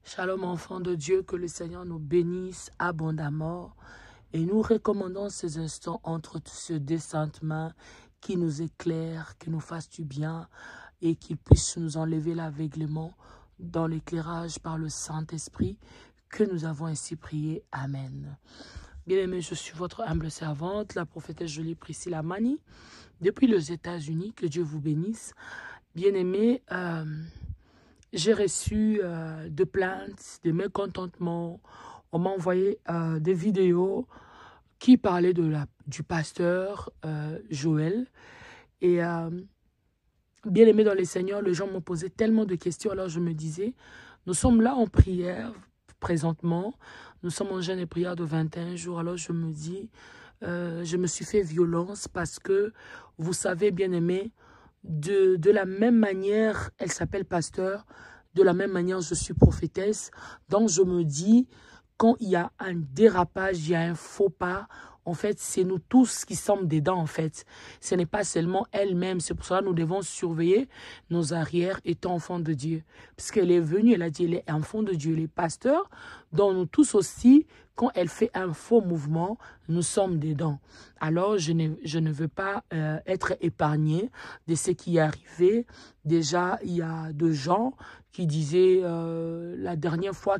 Shalom enfants de Dieu, que le Seigneur nous bénisse abondamment et nous recommandons ces instants entre ces deux saintes mains qui nous éclairent, qui nous fassent du bien et qui puissent nous enlever l'aveuglement dans l'éclairage par le Saint-Esprit que nous avons ainsi prié. Amen. Bien-aimés, je suis votre humble servante, la prophétesse Jolie Priscilla Mani, depuis les États-Unis. Que Dieu vous bénisse. Bien-aimés, j'ai reçu de plaintes, de mécontentements. On m'a envoyé des vidéos qui parlaient du pasteur Joël. Et bien aimé dans les Seigneurs, les gens m'ont posé tellement de questions. Alors je me disais, nous sommes là en prière présentement. Nous sommes en jeûne et prière de 21 jours. Alors je me dis, je me suis fait violence parce que, vous savez, bien aimé, de la même manière, elle s'appelle pasteur, de la même manière, je suis prophétesse. Donc, je me dis, quand il y a un dérapage, il y a un faux pas, en fait, c'est nous tous qui sommes dedans, en fait. Ce n'est pas seulement elle-même. C'est pour cela que nous devons surveiller nos arrières étant enfants de Dieu. Parce qu'elle est venue, elle a dit, elle est enfant de Dieu, elle est pasteur. Donc, nous tous aussi, quand elle fait un faux mouvement, nous sommes dedans. Alors, je ne veux pas être épargné de ce qui est arrivé. Déjà, il y a deux gens qui disaient la dernière fois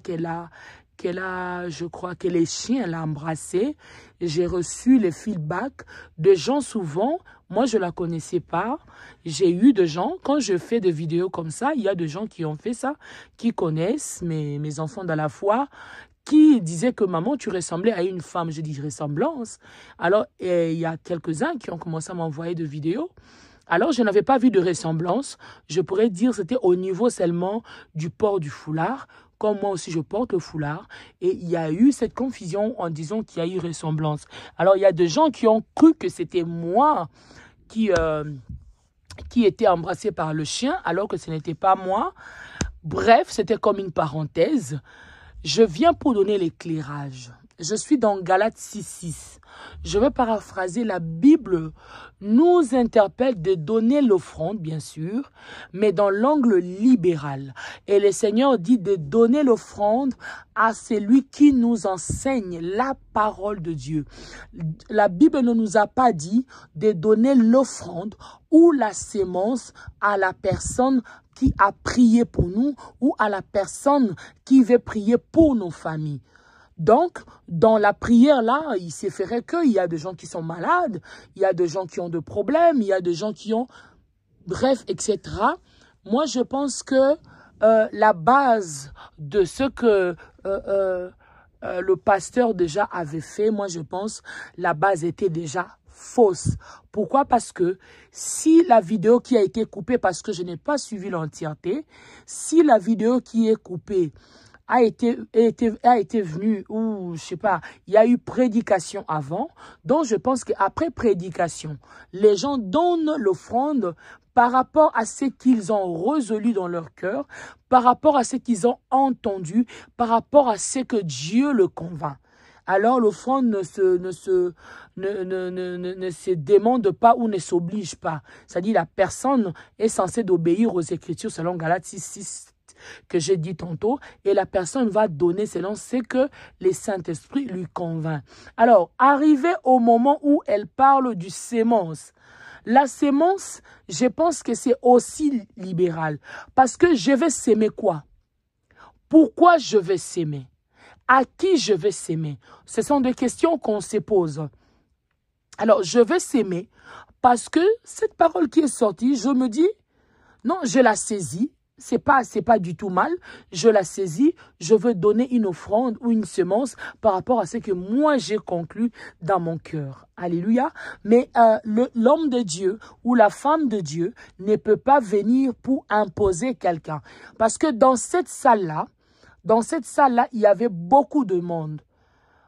je crois que les chiens l'ont embrassée. J'ai reçu les feedbacks de gens souvent. Moi, je ne la connaissais pas. J'ai eu des gens, quand je fais des vidéos comme ça, il y a des gens qui ont fait ça, qui connaissent mes enfants dans la foi, qui disaient que maman, tu ressemblais à une femme. Je dis ressemblance. Alors, il y a quelques-uns qui ont commencé à m'envoyer des vidéos. Alors, je n'avais pas vu de ressemblance. Je pourrais dire que c'était au niveau seulement du port du foulard. Comme moi aussi, je porte le foulard. Et il y a eu cette confusion en disant qu'il y a eu ressemblance. Alors, il y a des gens qui ont cru que c'était moi qui était embrassé par le chien, alors que ce n'était pas moi. Bref, c'était comme une parenthèse. Je viens pour donner l'éclairage. Je suis dans Galates 6.6. Je vais paraphraser la Bible. Nous interpelle de donner l'offrande, bien sûr, mais dans l'angle libéral. Et le Seigneur dit de donner l'offrande à celui qui nous enseigne la parole de Dieu. La Bible ne nous a pas dit de donner l'offrande ou la sémence à la personne qui a prié pour nous ou à la personne qui veut prier pour nos familles. Donc, dans la prière, là, il s'est fait qu'il y a des gens qui sont malades, il y a des gens qui ont des problèmes, il y a des gens qui ont... Bref, etc. Moi, je pense que la base de ce que le pasteur déjà avait fait, moi, je pense, la base était déjà fausse. Pourquoi? Parce que si la vidéo qui a été coupée, parce que je n'ai pas suivi l'entièreté, si la vidéo qui est coupée a été venue, ou je sais pas, il y a eu prédication avant, donc je pense qu'après prédication, les gens donnent l'offrande par rapport à ce qu'ils ont résolu dans leur cœur, par rapport à ce qu'ils ont entendu, par rapport à ce que Dieu le convainc. Alors l'offrande ne se demande pas ou ne s'oblige pas. C'est-à-dire la personne est censée d'obéir aux Écritures selon Galates 6.6 que j'ai dit tantôt, et la personne va donner selon ce que le Saint-Esprit lui convainc. Alors, arrivé au moment où elle parle du sémence, la sémence, je pense que c'est aussi libéral, parce que je vais s'aimer quoi? Pourquoi je vais s'aimer? À qui je vais s'aimer? Ce sont des questions qu'on se pose. Alors, je vais s'aimer parce que cette parole qui est sortie, je me dis, non, je la saisis. C'est pas du tout mal. Je la saisis. Je veux donner une offrande ou une semence par rapport à ce que moi j'ai conclu dans mon cœur. Alléluia. Mais l'homme de Dieu ou la femme de Dieu ne peut pas venir pour imposer quelqu'un. Parce que dans cette salle-là, il y avait beaucoup de monde.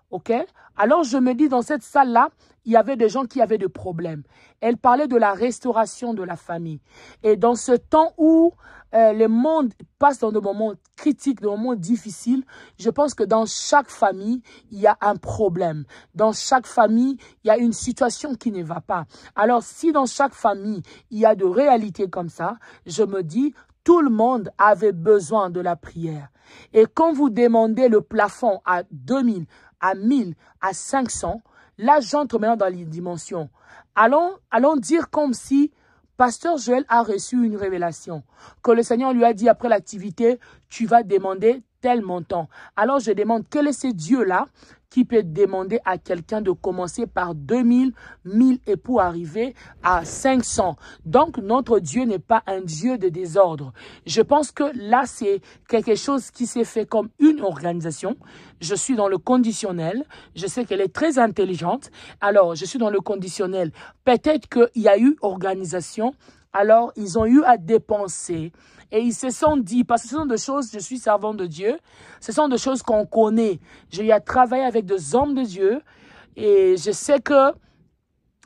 OK? Alors, je me dis, dans cette salle-là, il y avait des gens qui avaient des problèmes. Elle parlait de la restauration de la famille. Et dans ce temps où le monde passe dans des moments critiques, des moments difficiles, je pense que dans chaque famille, il y a un problème. Dans chaque famille, il y a une situation qui ne va pas. Alors, si dans chaque famille, il y a de réalités comme ça, je me dis, tout le monde avait besoin de la prière. Et quand vous demandez le plafond à 2000, à 1000, à 500, là, j'entre maintenant dans les dimensions. Allons dire comme si Pasteur Joël a reçu une révélation, que le Seigneur lui a dit après l'activité, tu vas demander tel montant. Alors je demande, quel est ce Dieu-là qui peut demander à quelqu'un de commencer par 2000, 1000 et pour arriver à 500. Donc notre Dieu n'est pas un Dieu de désordre. Je pense que là c'est quelque chose qui s'est fait comme une organisation. Je suis dans le conditionnel. Je sais qu'elle est très intelligente. Alors je suis dans le conditionnel. Peut-être qu'il y a eu organisation. Alors ils ont eu à dépenser. Et ils se sont dit, parce que ce sont des choses, je suis servant de Dieu, ce sont des choses qu'on connaît. J'ai eu à travailler avec des hommes de Dieu et je sais que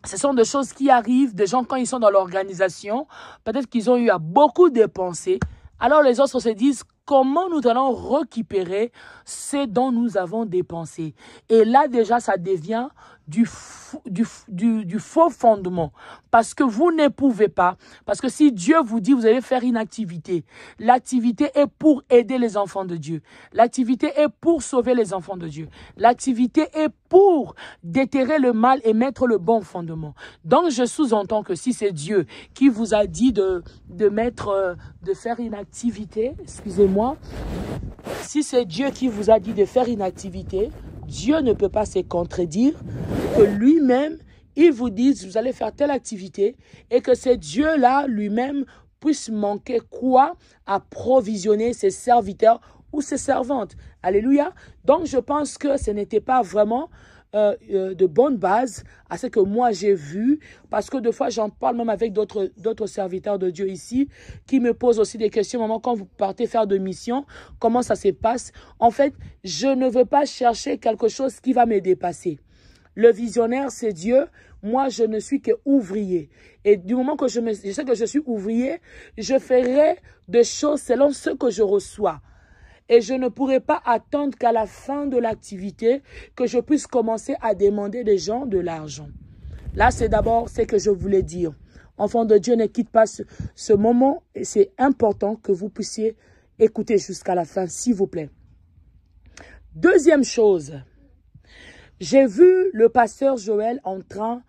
ce sont des choses qui arrivent, des gens quand ils sont dans l'organisation, peut-être qu'ils ont eu à beaucoup dépenser. Alors les autres se disent, comment nous allons récupérer ce dont nous avons dépensé? Et là déjà, ça devient du faux fondement. Parce que vous ne pouvez pas. Parce que si Dieu vous dit, vous allez faire une activité. L'activité est pour aider les enfants de Dieu. L'activité est pour sauver les enfants de Dieu. L'activité est pour déterrer le mal et mettre le bon fondement. Donc je sous-entends que si c'est Dieu qui vous a dit de faire une activité, excusez-moi, si c'est Dieu qui vous a dit de faire une activité, Dieu ne peut pas se contredire, que lui-même, il vous dise, vous allez faire telle activité, et que c'est Dieu-là, lui-même, puisse manquer quoi? À provisionner ses serviteurs ou ses servantes. Alléluia. Donc, je pense que ce n'était pas vraiment de bonne base à ce que moi j'ai vu, parce que des fois j'en parle même avec d'autres serviteurs de Dieu ici qui me posent aussi des questions. Maman, quand vous partez faire de mission, comment ça se passe? En fait, je ne veux pas chercher quelque chose qui va me dépasser. Le visionnaire, c'est Dieu. Moi, je ne suis que ouvrier. Et du moment que je sais que je suis ouvrier, je ferai des choses selon ce que je reçois. Et je ne pourrai pas attendre qu'à la fin de l'activité, que je puisse commencer à demander des gens de l'argent. Là, c'est d'abord ce que je voulais dire. Enfants de Dieu, ne quitte pas ce moment. Et c'est important que vous puissiez écouter jusqu'à la fin, s'il vous plaît. Deuxième chose, j'ai vu le pasteur Joël en train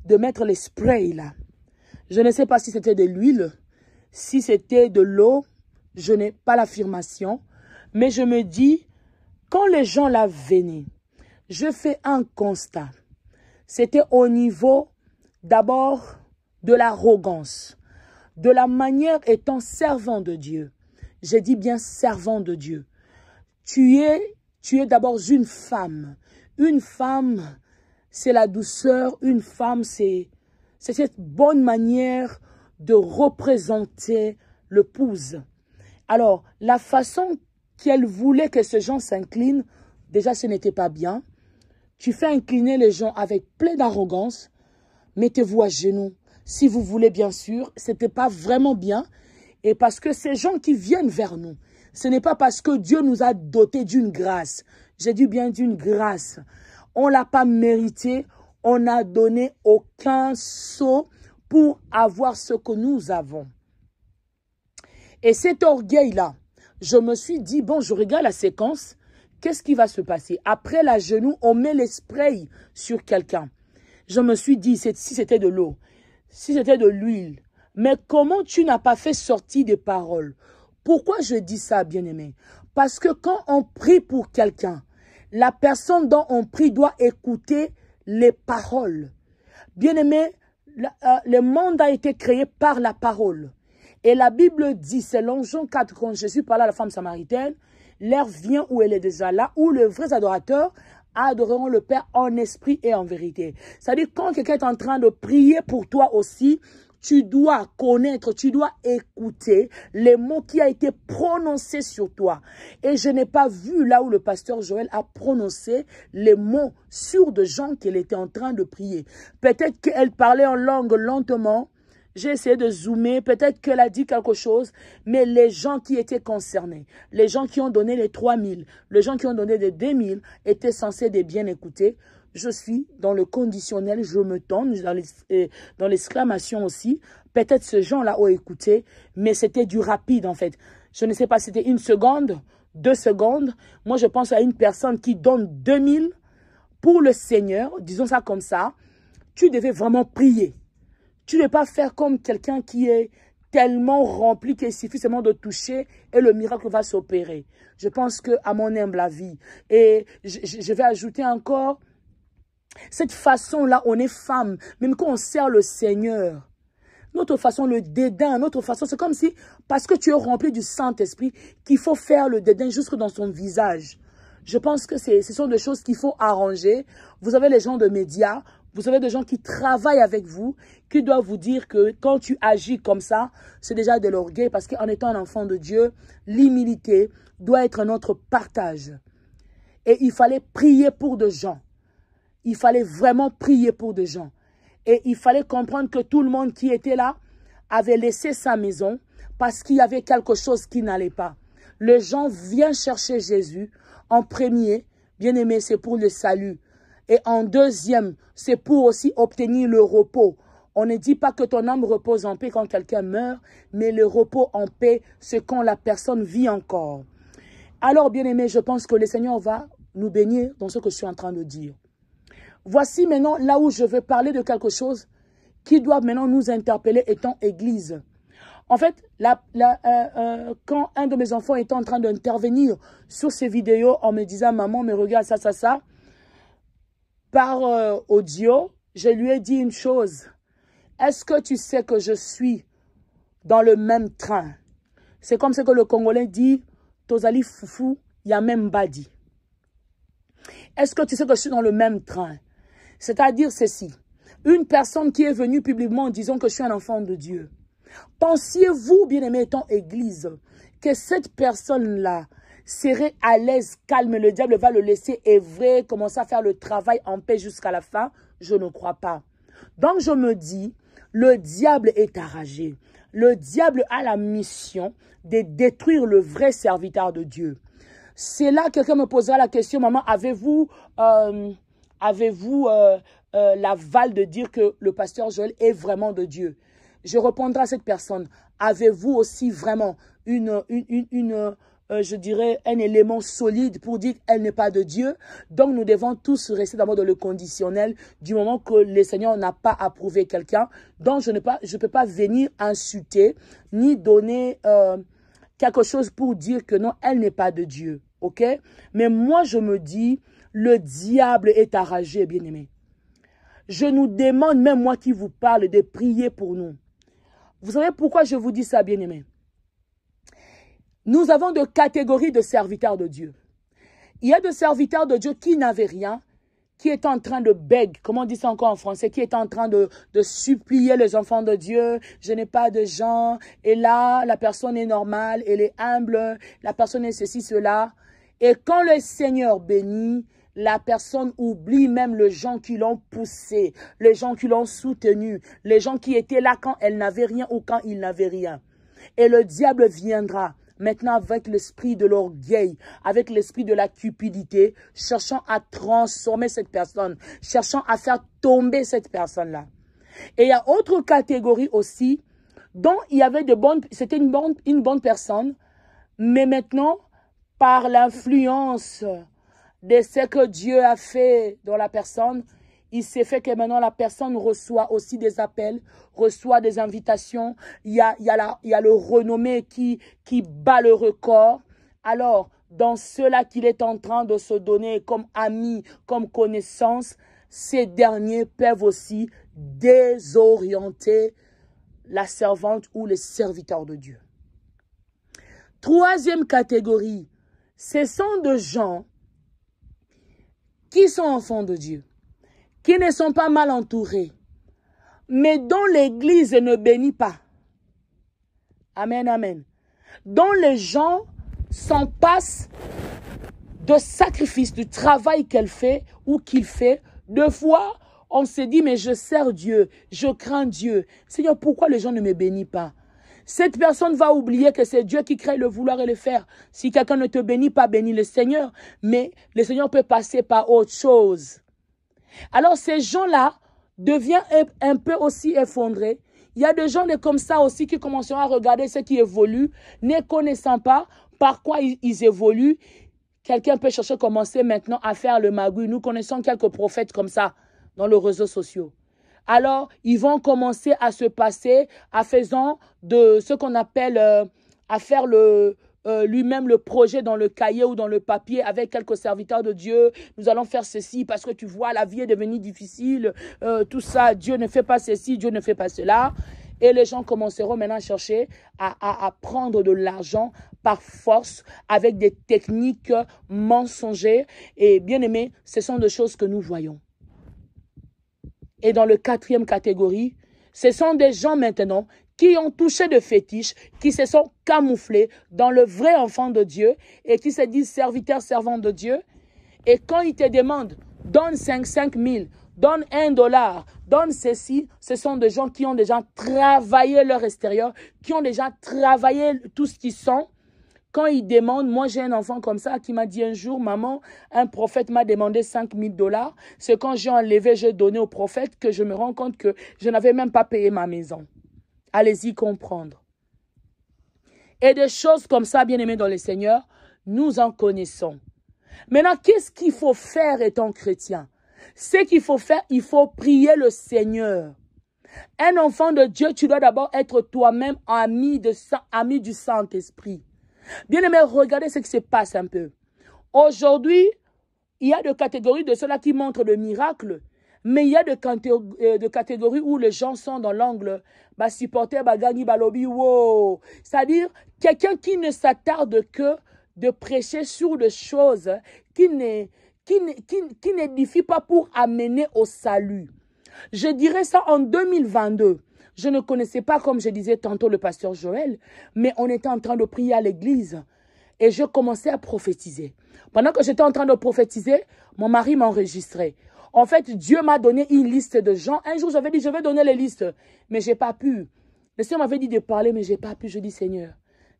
de mettre les sprays là. Je ne sais pas si c'était de l'huile, si c'était de l'eau. Je n'ai pas l'affirmation. Mais je me dis, quand les gens là venaient, je fais un constat. C'était au niveau d'abord de l'arrogance, de la manière étant servant de Dieu. J'ai dit bien servant de Dieu. Tu es d'abord une femme. Une femme, c'est la douceur. Une femme, c'est cette bonne manière de représenter l'épouse. Alors, la façon qu'elle voulait que ces gens s'inclinent, déjà ce n'était pas bien. Tu fais incliner les gens avec plein d'arrogance. Mettez-vous à genoux. Si vous voulez, bien sûr, ce n'était pas vraiment bien. Et parce que ces gens qui viennent vers nous, ce n'est pas parce que Dieu nous a dotés d'une grâce. J'ai dit bien d'une grâce. On ne l'a pas mérité. On n'a donné aucun sou pour avoir ce que nous avons. Et cet orgueil-là, je me suis dit, bon, je regarde la séquence, qu'est-ce qui va se passer? Après la genou, on met les sprays sur quelqu'un. Je me suis dit, si c'était de l'eau, si c'était de l'huile, mais comment tu n'as pas fait sortir des paroles? Pourquoi je dis ça, bien-aimé? Parce que quand on prie pour quelqu'un, la personne dont on prie doit écouter les paroles. Bien-aimé, le monde a été créé par la parole. Et la Bible dit, selon Jean 4, quand Jésus parlait à la femme samaritaine, l'heure vient où elle est déjà là, où les vrais adorateurs adoreront le Père en esprit et en vérité. C'est-à-dire, quand quelqu'un est en train de prier pour toi aussi, tu dois connaître, tu dois écouter les mots qui ont été prononcés sur toi. Et je n'ai pas vu là où le pasteur Joël a prononcé les mots sur des gens qu'elle était en train de prier. Peut-être qu'elle parlait en langue lentement. J'ai essayé de zoomer, peut-être qu'elle a dit quelque chose, mais les gens qui étaient concernés, les gens qui ont donné les 3000, les gens qui ont donné les 2000 étaient censés de bien écouter. je suis dans le conditionnel, je me tourne dans l'exclamation aussi. Peut-être ce gens-là ont écouté, mais c'était du rapide en fait. Je ne sais pas si c'était 1 seconde, 2 secondes. Moi, je pense à une personne qui donne 2000 pour le Seigneur, disons ça comme ça. Tu devais vraiment prier. Tu ne devais pas faire comme quelqu'un qui est tellement rempli qu'il suffit seulement de toucher et le miracle va s'opérer. Je pense qu'à mon humble avis, et je vais ajouter encore, cette façon-là, on est femme, même quand on sert le Seigneur, notre façon, le dédain, notre façon, c'est comme si, parce que tu es rempli du Saint-Esprit, qu'il faut faire le dédain jusque dans son visage. Je pense que ce sont des choses qu'il faut arranger. Vous avez les gens de médias, vous avez des gens qui travaillent avec vous, qui doivent vous dire que quand tu agis comme ça, c'est déjà de l'orgueil, parce qu'en étant un enfant de Dieu, l'humilité doit être notre partage. Et il fallait prier pour des gens. Il fallait vraiment prier pour des gens. Et il fallait comprendre que tout le monde qui était là avait laissé sa maison parce qu'il y avait quelque chose qui n'allait pas. Les gens viennent chercher Jésus. En premier, bien aimé, c'est pour le salut. Et en deuxième, c'est pour aussi obtenir le repos. On ne dit pas que ton âme repose en paix quand quelqu'un meurt, mais le repos en paix, c'est quand la personne vit encore. Alors, bien aimé, je pense que le Seigneur va nous bénir dans ce que je suis en train de dire. Voici maintenant là où je veux parler de quelque chose qui doit maintenant nous interpeller étant Église. En fait, quand un de mes enfants était en train d'intervenir sur ces vidéos en me disant « Maman, mais regarde ça », par audio, je lui ai dit une chose. Est-ce que tu sais que je suis dans le même train? C'est comme ce que le Congolais dit « Tozali foufou, ya même badi ». Est-ce que tu sais que je suis dans le même train? C'est-à-dire ceci. Une personne qui est venue publiquement en disant que je suis un enfant de Dieu. Pensiez-vous, bien-aimé, étant Église, que cette personne-là serait à l'aise, calme, le diable va le laisser œuvrer, commencer à faire le travail en paix jusqu'à la fin? Je ne crois pas. Donc je me dis, le diable est enragé. Le diable a la mission de détruire le vrai serviteur de Dieu. C'est là que quelqu'un me posera la question, maman, avez-vous l'aval de dire que le pasteur Joël est vraiment de Dieu? Je répondrai à cette personne, avez-vous aussi vraiment je dirais, un élément solide pour dire qu'elle n'est pas de Dieu? Donc, nous devons tous rester d'abord dans le conditionnel du moment que le Seigneur n'a pas approuvé quelqu'un. Donc, je ne peux pas venir insulter ni donner quelque chose pour dire que non, elle n'est pas de Dieu. Ok? Mais moi, je me dis, le diable est enragé, bien-aimé. Je nous demande, même moi qui vous parle, de prier pour nous. Vous savez pourquoi je vous dis ça, bien-aimé? Nous avons deux catégories de serviteurs de Dieu. Il y a des serviteurs de Dieu qui n'avaient rien, qui est en train de beg, comment on dit ça encore en français, qui est en train de supplier les enfants de Dieu, je n'ai pas de gens, et là, la personne est normale, elle est humble, la personne est ceci, cela. Et quand le Seigneur bénit, la personne oublie même les gens qui l'ont poussé, les gens qui l'ont soutenu, les gens qui étaient là quand elle n'avait rien ou quand il n'avait rien. Et le diable viendra maintenant avec l'esprit de l'orgueil, avec l'esprit de la cupidité, cherchant à transformer cette personne, cherchant à faire tomber cette personne-là. Et il y a autre catégorie aussi, dont il y avait c'était une bonne personne, mais maintenant, par l'influence de ce que Dieu a fait dans la personne, il s'est fait que maintenant la personne reçoit aussi des appels, reçoit des invitations. Il y a le renommé qui bat le record. Alors, dans cela qu'il est en train de se donner comme ami, comme connaissance, ces derniers peuvent aussi désorienter la servante ou les serviteurs de Dieu. Troisième catégorie, ce sont des gens qui sont enfants de Dieu, qui ne sont pas mal entourés, mais dont l'Église ne bénit pas. Amen, amen. Dont les gens s'en passent de sacrifice, du travail qu'elle fait ou qu'il fait. Deux fois, on se dit, mais je sers Dieu, je crains Dieu. Seigneur, pourquoi les gens ne me bénissent pas? Cette personne va oublier que c'est Dieu qui crée le vouloir et le faire. Si quelqu'un ne te bénit pas, bénis le Seigneur. Mais le Seigneur peut passer par autre chose. Alors ces gens-là deviennent un peu aussi effondrés. Il y a des gens comme ça aussi qui commenceront à regarder ce qui évolue, ne connaissant pas par quoi ils évoluent. Quelqu'un peut chercher à commencer maintenant à faire le magouille. Nous connaissons quelques prophètes comme ça dans les réseaux sociaux. Alors, ils vont commencer à se passer à faisant de ce qu'on appelle, à faire lui-même le projet dans le cahier ou dans le papier avec quelques serviteurs de Dieu. Nous allons faire ceci parce que tu vois, la vie est devenue difficile, tout ça, Dieu ne fait pas ceci, Dieu ne fait pas cela. Et les gens commenceront maintenant à chercher à prendre de l'argent par force avec des techniques mensongères. Et bien aimé, ce sont des choses que nous voyons. Et dans le 4e catégorie, ce sont des gens maintenant qui ont touché de fétiches, qui se sont camouflés dans le vrai enfant de Dieu et qui se disent serviteurs, servants de Dieu. Et quand ils te demandent, donne 5 000, donne $1, donne ceci, ce sont des gens qui ont déjà travaillé leur extérieur, qui ont déjà travaillé tout ce qu'ils sont. Quand ils demandent, moi j'ai un enfant comme ça qui m'a dit un jour, maman, un prophète m'a demandé 5 000 $. C'est quand j'ai enlevé, j'ai donné au prophète que je me rends compte que je n'avais même pas payé ma maison. Allez-y comprendre. Et des choses comme ça, bien aimés dans le Seigneur, nous en connaissons. Maintenant, qu'est-ce qu'il faut faire étant chrétien? Ce qu'il faut faire, il faut prier le Seigneur. Un enfant de Dieu, tu dois d'abord être toi-même ami du Saint-Esprit. Bien-aimé, regardez ce qui se passe un peu. Aujourd'hui, il y a des catégories de ceux-là qui montrent le miracle, mais il y a des catégories où les gens sont dans l'angle, supporter, gagner, lobby, wow. C'est-à-dire, quelqu'un qui ne s'attarde que de prêcher sur des choses qui n'édifient pas pour amener au salut. Je dirais ça en 2022. Je ne connaissais pas, comme je disais tantôt, le pasteur Joël, mais on était en train de prier à l'église et je commençais à prophétiser. Pendant que j'étais en train de prophétiser, mon mari m'a enregistré. En fait, Dieu m'a donné une liste de gens. Un jour, j'avais dit, je vais donner les listes, mais je n'ai pas pu. Le Seigneur m'avait dit de parler, mais je n'ai pas pu. Je dis, Seigneur,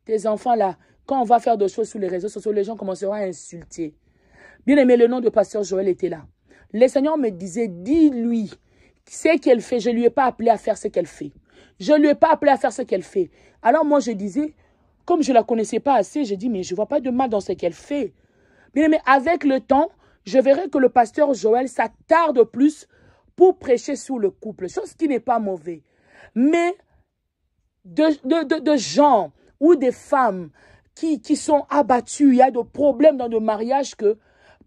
tes enfants là, quand on va faire des choses sur les réseaux sociaux, les gens commenceront à insulter. Bien aimé, le nom de pasteur Joël était là. Le Seigneur me disait, dis-lui ce qu'elle fait. Je ne lui ai pas appelé à faire ce qu'elle fait. Je ne lui ai pas appelé à faire ce qu'elle fait. Alors moi, je disais, comme je ne la connaissais pas assez, je dis, mais je ne vois pas de mal dans ce qu'elle fait. Bien aimé, avec le temps, je verrai que le pasteur Joël s'attarde plus pour prêcher sur le couple, chose qui n'est pas mauvais. Mais de gens ou des femmes qui sont abattues, il y a des problèmes dans le mariage que,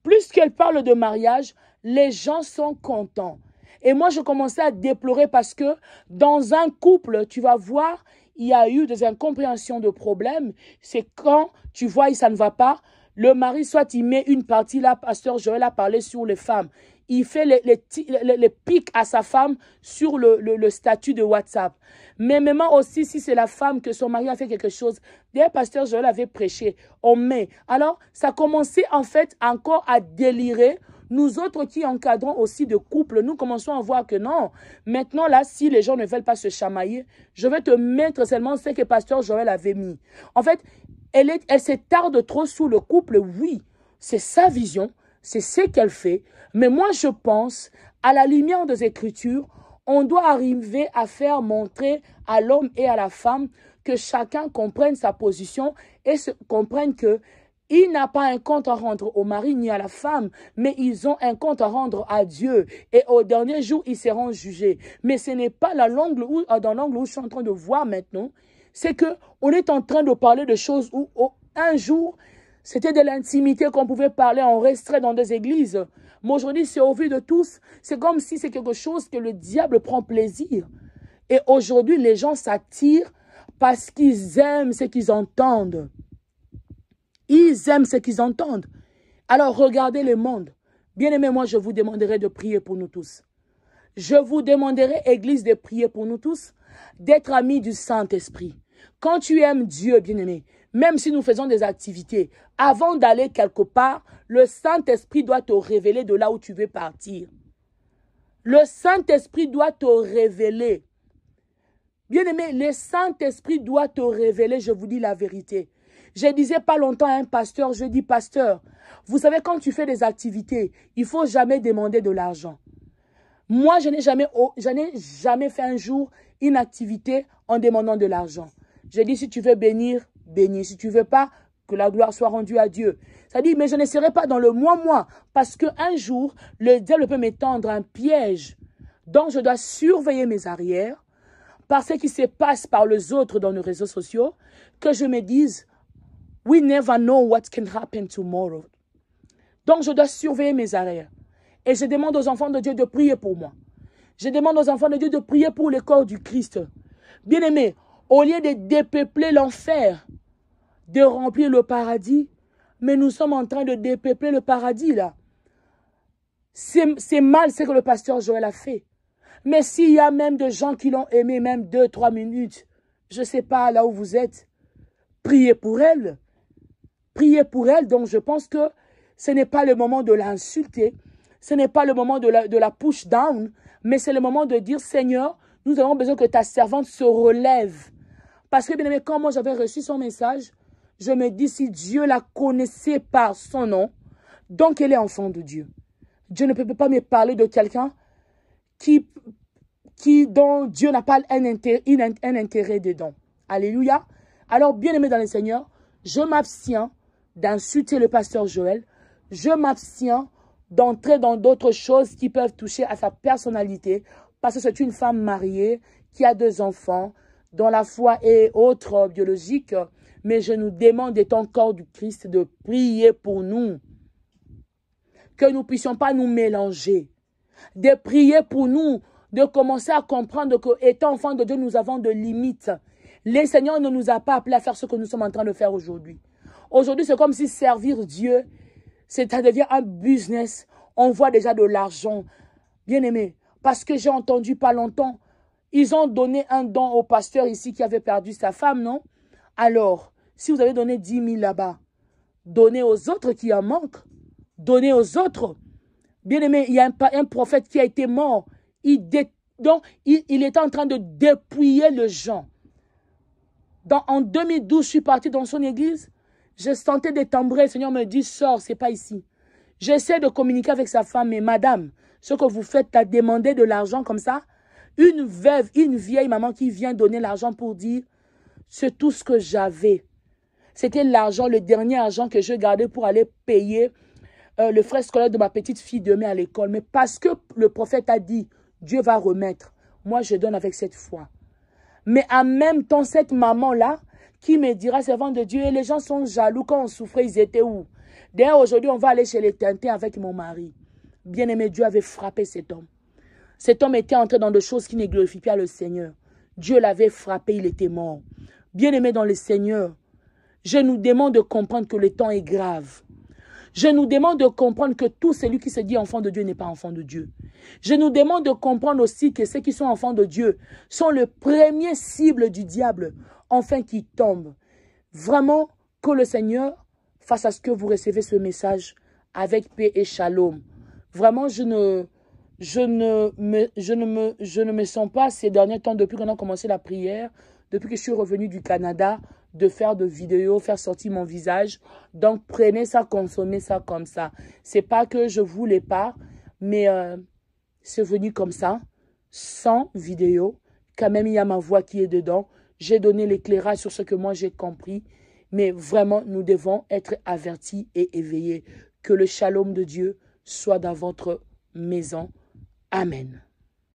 plus qu'elles parlent de mariage, les gens sont contents. Et moi, je commençais à déplorer parce que dans un couple, tu vas voir, il y a eu des incompréhensions de problèmes. C'est quand tu vois, ça ne va pas. Le mari, soit il met une partie là, pasteur Joël a parlé sur les femmes. Il fait les pics à sa femme sur le statut de WhatsApp. Mais même aussi, si c'est la femme que son mari a fait quelque chose, d'ailleurs, pasteur Joël avait prêché, on met. Alors, ça commençait en fait encore à délirer. Nous autres qui encadrons aussi de couples, nous commençons à voir que non. Maintenant, là, si les gens ne veulent pas se chamailler, je vais te mettre seulement ce que pasteur Joël avait mis. En fait, elle s'attarde trop sur le couple, oui. C'est sa vision, c'est ce qu'elle fait. Mais moi, je pense, à la lumière des Écritures, on doit arriver à faire montrer à l'homme et à la femme que chacun comprenne sa position et comprenne que il n'a pas un compte à rendre au mari ni à la femme, mais ils ont un compte à rendre à Dieu. Et au dernier jour, ils seront jugés. Mais ce n'est pas dans l'angle où je suis en train de voir maintenant. C'est qu'on est en train de parler de choses où un jour, c'était de l'intimité qu'on pouvait parler en restreint dans des églises. Mais aujourd'hui, c'est au vu de tous. C'est comme si c'est quelque chose que le diable prend plaisir. Et aujourd'hui, les gens s'attirent parce qu'ils aiment ce qu'ils entendent. Ils aiment ce qu'ils entendent. Alors, regardez le monde. Bien-aimés, moi, je vous demanderai de prier pour nous tous. Je vous demanderai, Église, de prier pour nous tous, d'être amis du Saint-Esprit. Quand tu aimes Dieu, bien-aimé, même si nous faisons des activités, avant d'aller quelque part, le Saint-Esprit doit te révéler de là où tu veux partir. Le Saint-Esprit doit te révéler. Bien-aimé, le Saint-Esprit doit te révéler, je vous dis la vérité. Je disais pas longtemps à un pasteur, je dis pasteur, vous savez quand tu fais des activités, il ne faut jamais demander de l'argent. Moi, je n'ai jamais fait un jour une activité en demandant de l'argent. J'ai dit, si tu veux bénir, bénis. Si tu ne veux pas, que la gloire soit rendue à Dieu. Ça dit, mais je ne serai pas dans le moi, parce qu'un jour, le diable peut m'étendre un piège. Donc, je dois surveiller mes arrières, par ce qui se passe par les autres dans les réseaux sociaux, que je me dise, we never know what can happen tomorrow. Donc, je dois surveiller mes arrières. Et je demande aux enfants de Dieu de prier pour moi. Je demande aux enfants de Dieu de prier pour le corps du Christ. Bien-aimés, au lieu de dépeupler l'enfer, de remplir le paradis, mais nous sommes en train de dépeupler le paradis, là. C'est mal ce que le pasteur Joël a fait. Mais s'il y a même des gens qui l'ont aimé, même 2-3 minutes, je ne sais pas là où vous êtes, priez pour elle. Priez pour elle. Donc, je pense que ce n'est pas le moment de l'insulter. Ce n'est pas le moment de la push down. Mais c'est le moment de dire, Seigneur, nous avons besoin que ta servante se relève. Parce que, bien aimé, quand moi j'avais reçu son message, je me dis, si Dieu la connaissait par son nom, donc elle est enfant de Dieu. Dieu ne peut pas me parler de quelqu'un dont Dieu n'a pas un intérêt dedans. Alléluia. Alors, bien aimé dans le Seigneur, je m'abstiens d'insulter le pasteur Joël. Je m'abstiens d'entrer dans d'autres choses qui peuvent toucher à sa personnalité, parce que c'est une femme mariée qui a 2 enfants, dont la foi est autre biologique, mais je nous demande étant corps du Christ de prier pour nous, que nous ne puissions pas nous mélanger, de prier pour nous, de commencer à comprendre qu'étant enfants de Dieu, nous avons de limites. Le Seigneur ne nous a pas appelés à faire ce que nous sommes en train de faire aujourd'hui. Aujourd'hui, c'est comme si servir Dieu, ça devient un business. On voit déjà de l'argent. Bien aimé, parce que j'ai entendu pas longtemps, ils ont donné un don au pasteur ici qui avait perdu sa femme, non? Alors, si vous avez donné 10 000 là-bas, donnez aux autres qui en manquent. Donnez aux autres. Bien aimé, il y a un prophète qui a été mort. Donc, il était en train de dépouiller les gens. En 2012, je suis partie dans son église. Je sentais des tambourins. Le Seigneur me dit, sors, c'est pas ici. J'essaie de communiquer avec sa femme, mais madame, ce que vous faites, t'as demandé de l'argent comme ça. Une veuve, une vieille maman qui vient donner l'argent pour dire, c'est tout ce que j'avais. C'était l'argent, le dernier argent que je gardais pour aller payer le frais scolaire de ma petite fille demain à l'école. Mais parce que le prophète a dit, Dieu va remettre. Moi, je donne avec cette foi. Mais en même temps, cette maman-là, qui me dira, servant de Dieu, et les gens sont jaloux quand on souffrait, ils étaient où? D'ailleurs, aujourd'hui, on va aller chez les Tintins avec mon mari. Bien-aimé, Dieu avait frappé cet homme. Cet homme était entré dans des choses qui ne glorifient pas le Seigneur. Dieu l'avait frappé, il était mort. Bien-aimé dans le Seigneur, je nous demande de comprendre que le temps est grave. Je nous demande de comprendre que tout celui qui se dit enfant de Dieu n'est pas enfant de Dieu. Je nous demande de comprendre aussi que ceux qui sont enfants de Dieu sont le premier cible du diable, enfin qui tombe. Vraiment, que le Seigneur fasse à ce que vous recevez ce message avec paix et shalom. Vraiment, je ne me sens pas ces derniers temps, depuis qu'on a commencé la prière, depuis que je suis revenue du Canada, de faire de vidéos, faire sortir mon visage. Donc, prenez ça, consommez ça comme ça. C'est pas que je voulais pas, mais c'est venu comme ça, sans vidéo. Quand même, il y a ma voix qui est dedans. J'ai donné l'éclairage sur ce que moi j'ai compris. Mais vraiment, nous devons être avertis et éveillés. Que le shalom de Dieu soit dans votre maison. Amen.